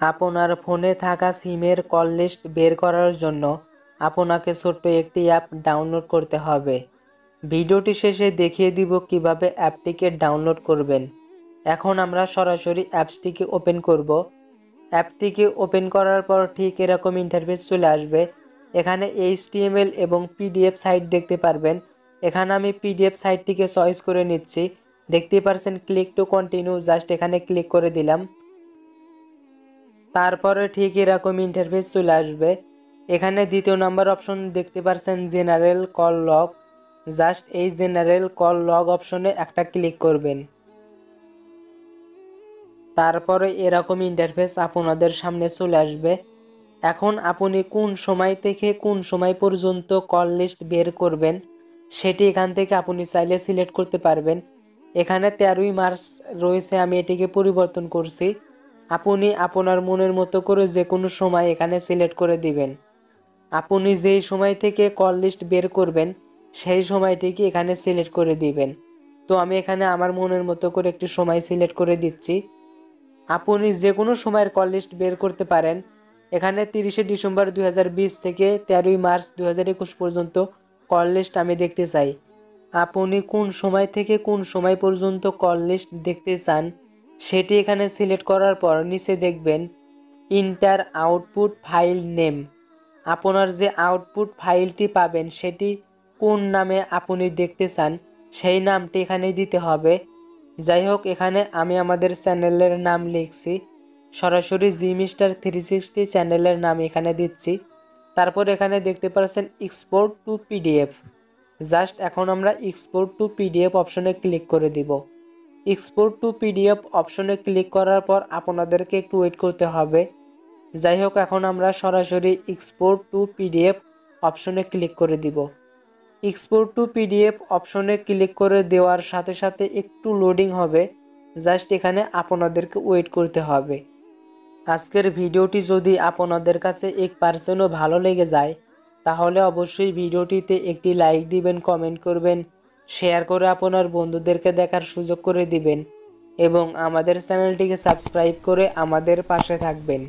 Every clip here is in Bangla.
আপনার ফোনে থাকা সিমের কল লিস্ট বের করার জন্য আপনাকে ছোট্ট একটি অ্যাপ ডাউনলোড করতে হবে। ভিডিওটি শেষে দেখিয়ে দিব কিভাবে অ্যাপটিকে ডাউনলোড করবেন। এখন আমরা সরাসরি অ্যাপসটিকে ওপেন করব। অ্যাপটিকে ওপেন করার পর ঠিক এরকম ইন্টারফেস চলে আসবে। এখানে HTML এবং PDF সাইট দেখতে পারবেন। এখানে আমি PDF সাইটটিকে চয়েস করে নিচ্ছি। দেখতে পারছেন ক্লিক টু কন্টিনিউ, জাস্ট এখানে ক্লিক করে দিলাম। তারপরে ঠিক এরকম ইন্টারফেস চলে আসবে। এখানে দ্বিতীয় নাম্বার অপশন দেখতে পাচ্ছেন জেনারেল কল লগ, জাস্ট এই জেনারেল কল লগ অপশনে একটা ক্লিক করবেন। তারপরে এরকম ইন্টারফেস আপনাদের সামনে চলে আসবে। এখন আপনি কোন সময় থেকে কোন সময় পর্যন্ত কল লিস্ট বের করবেন সেটি এখান থেকে আপনি চাইলে সিলেক্ট করতে পারবেন। এখানে 13ই মার্চ রয়েছে, আমি এটিকে পরিবর্তন করছি। আপনি আপনার মনের মতো করে যে কোনো সময় এখানে সিলেক্ট করে দিবেন। আপনি যেই সময় থেকে কল লিস্ট বের করবেন সেই সময়টিকে এখানে সিলেক্ট করে দিবেন। তো আমি এখানে আমার মনের মতো করে একটি সময় সিলেক্ট করে দিচ্ছি। আপনি যে কোনো সময়ের কল লিস্ট বের করতে পারেন। এখানে 30শে ডিসেম্বর 2020 থেকে 13ই মার্চ 2021 পর্যন্ত কল লিস্ট আমি দেখতে চাই। আপনি কোন সময় থেকে কোন সময় পর্যন্ত কল লিস্ট দেখতে চান সেটি এখানে সিলেক্ট করার পর নিচে দেখবেন ইন্টার আউটপুট ফাইল নেম। আপনার যে আউটপুট ফাইলটি পাবেন সেটি কোন নামে আপনি দেখতে চান সেই নামটি এখানে দিতে হবে। যাই হোক, এখানে আমি আমাদের চ্যানেলের নাম লিখছি, সরাসরি জিমিস্টার 360 চ্যানেলের নাম এখানে দিচ্ছি। তারপর এখানে দেখতে পাচ্ছেন এক্সপোর্ট টু PDF, জাস্ট এখন আমরা এক্সপোর্ট টু PDF অপশনে ক্লিক করে দিব। এক্সপোর্ট টু PDF অপশনে ক্লিক করার পর আপনাদেরকে একটু ওয়েট করতে হবে। যাই হোক, এখন আমরা সরাসরি এক্সপোর্ট টু PDF অপশনে ক্লিক করে দিব। এক্সপোর্ট টু PDF অপশনে ক্লিক করে দেওয়ার সাথে সাথে একটু লোডিং হবে, জাস্ট এখানে আপনাদেরকে ওয়েট করতে হবে। আজকের ভিডিওটি যদি আপনাদের কাছে 1%ও ভালো লেগে যায় তাহলে অবশ্যই ভিডিওটিতে একটি লাইক দিবেন, কমেন্ট করবেন, শেয়ার করে আপনার বন্ধুদেরকে দেখার সুযোগ করে দিবেন এবং আমাদের চ্যানেলটিকে সাবস্ক্রাইব করে আমাদের পাশে থাকবেন।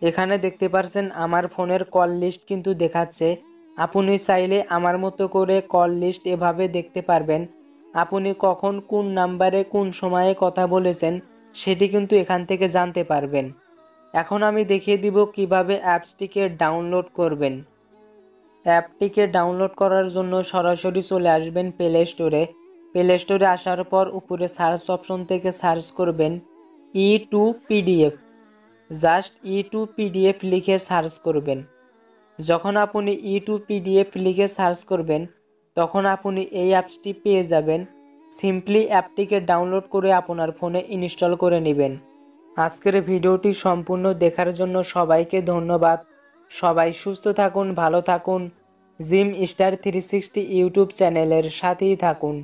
এখানে দেখতে পাচ্ছেন আমার ফোনের কল লিস্ট কিন্তু দেখাচ্ছে। আপনি চাইলে আমার মতো করে কল লিস্ট এভাবে দেখতে পারবেন। আপনি কখন কোন নাম্বারে কোন সময়ে কথা বলেছেন সেটি কিন্তু এখান থেকে জানতে পারবেন। এখন আমি দেখিয়ে দিব কিভাবে অ্যাপসটিকে ডাউনলোড করবেন। অ্যাপটিকে ডাউনলোড করার জন্য সরাসরি চলে আসবেন প্লে স্টোরে। প্লে স্টোরে আসার পর উপরে সার্চ অপশন থেকে সার্চ করবেন E2PDF, জাস্ট E2PDF লিখে সার্চ করবেন। যখন আপনি E2PDF লিখে সার্চ করবেন তখন আপনি এই অ্যাপসটি পেয়ে যাবেন। সিম্পলি অ্যাপটিকে ডাউনলোড করে আপনার ফোনে ইনস্টল করে নেবেন। আজকের ভিডিওটি সম্পূর্ণ দেখার জন্য সবাইকে ধন্যবাদ। সবাই সুস্থ থাকুন, ভালো থাকুন। জিম স্টার 360 ইউটিউব চ্যানেলের সাথেই থাকুন।